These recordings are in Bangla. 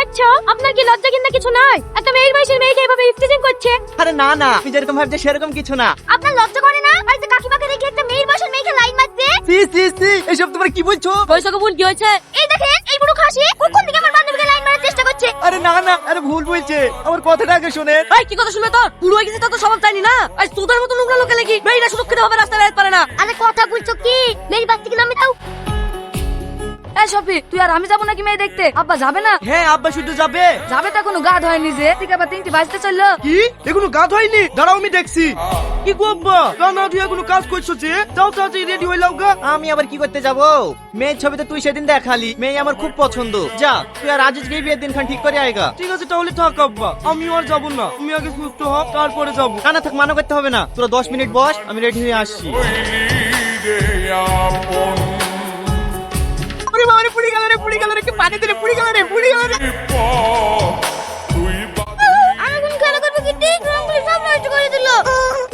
আচ্ছা, আপনার কি লজ্জা কিনা কিছু নাই? একটা মেয়ের বয়সের মেয়েকে এভাবে ইফটিজিং করছে। আরে না না, তুমি যেরকম ভাবছো সেরকম কিছু না। আপনার লজ্জা করে না? আর যে কাকিমাকে রেখে একটা মেয়ের বয়সের মেয়েকে লাইন মারছে। সি সি সি, এসব তোমরা কি বলছো? পয়সা কবুল কি হয়েছে? এই দেখেন, এই বুড়ো খাসি কোন দিকে আমার বান্ধবীকে লাইন মারার চেষ্টা করছে। আরে না না, আরে ভুল বলছে, আমার কথাটা আগে শোনেন। এই কি কথা শুনবে তোর? পুরো হয়ে গেছে তো সব জানি না। আর তোদের মতো নোংরা লোকে লাগি মেয়েরা সুরক্ষিত হবে রাস্তায় বেরোতে পারে না। আরে কথা বলছো কি? মেয়ের বাচ্চাকে নামে দাও। এই শফি, তুই আর আমি যাবো নাকি মেয়ে দেখতে? আব্বা যাবে না? হ্যাঁ, আব্বা শুধু যাবে। যাবে তো এখনো গা ধোয়নি যে। ঠিক আবার 3টি বাজতে চললো। কি এখনো গা ধোয়নি? দাঁড়াও আমি দেখছি। কি গো আব্বা, গা না ধুয়ে এখনো কাজ করছো যে? যাও তাড়াতাড়ি রেডি হয়ে লাও গা। আমি আবার কি করতে যাব? মেয়ের ছবিতে তুই সেদিন দেখালি, মেয়ে আমার খুব পছন্দ। যা, তুই আর আজিজকে বিয়ের দিন খান ঠিক করে আয়গা। ঠিক আছে তাহলে থাক আব্বা, আমিও আর যাবো না। তুমি আগে সুস্থ হও, তারপরে যাবো। না না থাক, মানা করতে হবে না। তোরা 10 মিনিট বস, আমি রেডি হয়ে আসছি। আরে বাবা রে, পুড়ে গেল রে, পুড়ে গেল রে, কি পানি দিলে পুড়ে গেল রে, পুড়ে গেল রে। আমি কোন খেলা করবো কিটি? রংগুলি সব নষ্ট করে দিল।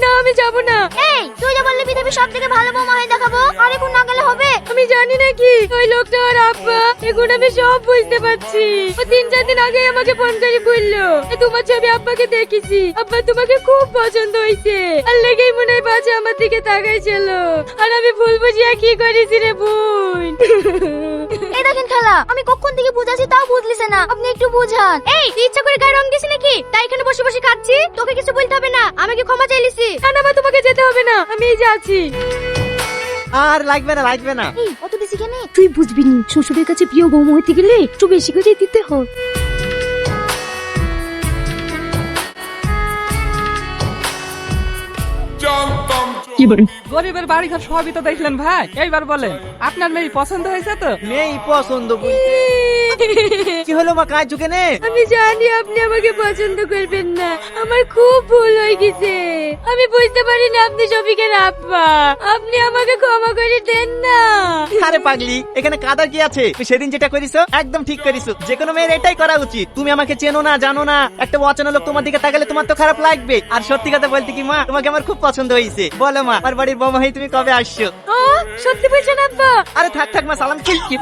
না, আমি যাব না। এই, তুই যা বললি পৃথিবীর সব থেকে ভালো বৌমা হয়ে দেখাবো। আর এখন না গেলে হবে? আমি জানি না কি ওই লোকটা আর আব্বা, এখন আমি সব বুঝতে পারছি। ও 3-4 দিন আগে আমাকে ফোন করে বললো, তোমার ছবি আব্বাকে দেখেছি, আব্বা তোমাকে খুব পছন্দ হয়েছে। আর লেগেই মনে হয় বাজে আমার দিকে তাকাইছিল। আর আমি ভুল বুঝিয়া কি করেছি রে বোন। এই দেখেন খালা, আমি কখন থেকে বুঝাচ্ছি তাও বুঝলিছে না। আপনি একটু বুঝান। এই, তুই ইচ্ছা করে গায়ে রং দিছি নাকি? তাই এখানে বসে বসে খাচ্ছি? তোকে কিছু বলতে হবে না, আমাকে ক্ষমা চাইলিছি। না না মা, তোমাকে যেতে হবে না, আমি এই যে আছি। আর লাগবে না, লাগবে না। এই, অত দিছি কেন? তুই বুঝবি নি, শ্বশুরের কাছে প্রিয় বৌমা হইতে গেলে একটু বেশি করে দিতে হয়। গরিবের বাড়ি ঘর সবই তো দেখলেন ভাই। এইবার বলেন, আপনার মেয়ে পছন্দ হয়েছে তো? মেয়ে পছন্দ বলতে কি হলো মা, কাজ ঝুঁকে নে। আমি জানি আপনি আমাকে পছন্দ করবেন না, আমার খুব ভুল হয়ে গেছে। আমি বুঝতে পারি না আপনি শফিকের আব্বা। আপনি আমাকে ক্ষমা করে দেন না। আরে পাগলি, এখানে কাদার কি আছে? তুই সেদিন যেটা করিছো একদম ঠিক করিছো। যে কোনো মেয়ের এটাই করা উচিত। তুমি আমাকে চেনো না, জানো না, একটা অচেনা লোক তোমার দিকে তাকালে তোমার তো খারাপ লাগবে। আর সত্যি কথা বলতে কি মা, তোমাকে আমার খুব পছন্দ হয়েছে। বলো মা, আমার বাড়ির বৌমা হয়ে তুমি কবে আসছো? ও, সত্যি বলছেন আব্বা? আরে থাক থাক মা, সালাম কি